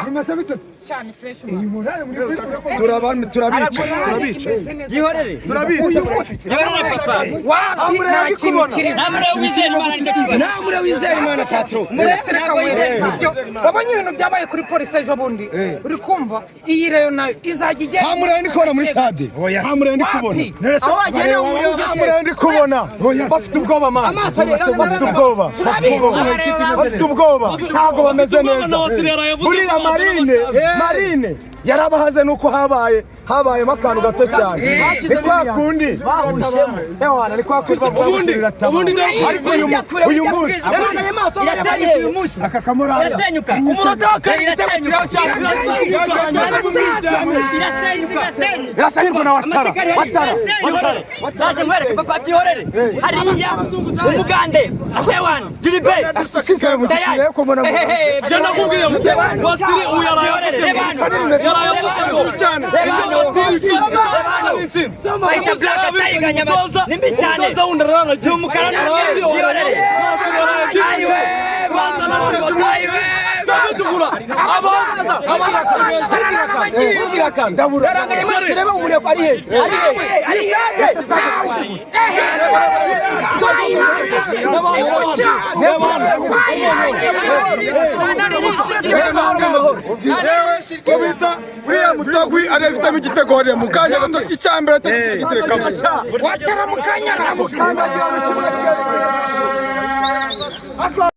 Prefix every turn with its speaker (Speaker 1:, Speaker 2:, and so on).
Speaker 1: nimesabitse
Speaker 2: cyane fresh
Speaker 1: turabica
Speaker 3: Gihorere papa
Speaker 2: wapi nta kintu kiri namure wizera imana satro muretse reka wireze ibyo wabonye ibintu byabaye kuri polisi ejo bundi uri kumva iyi rero nayo izajya igenda
Speaker 1: hamure ndi kubona muri stade hamure ndi kubona
Speaker 2: aho wagereye
Speaker 1: hamure ndi kubona bafite ubwoba man bafite ubwoba bafite ubwoba ntago bameze neza buriya marine yarabahaze nuko habaye akantu gato cyane ni kwa kundi ewana ni kwa kundi ariko uyu munsi akakamura
Speaker 3: irasenyuka
Speaker 2: umunota wa kabiri tegukiraho cyane
Speaker 1: irasenyuka na watara
Speaker 3: naje mwereke papa Gihorere hariya umugande ewana diribe
Speaker 1: asakizere mu kirere ko mbona
Speaker 4: byo nakubwiye wasiri uyaraye cyane
Speaker 3: bahita Black atayiganya nimbi cyane n'umukara Gihorere ayiwe
Speaker 2: yarangaye maso reba umureko ari he
Speaker 4: uriya mutagwi arifitemo igitego hariya mu kanya gato icyambere ategekamo
Speaker 2: watera mu kanya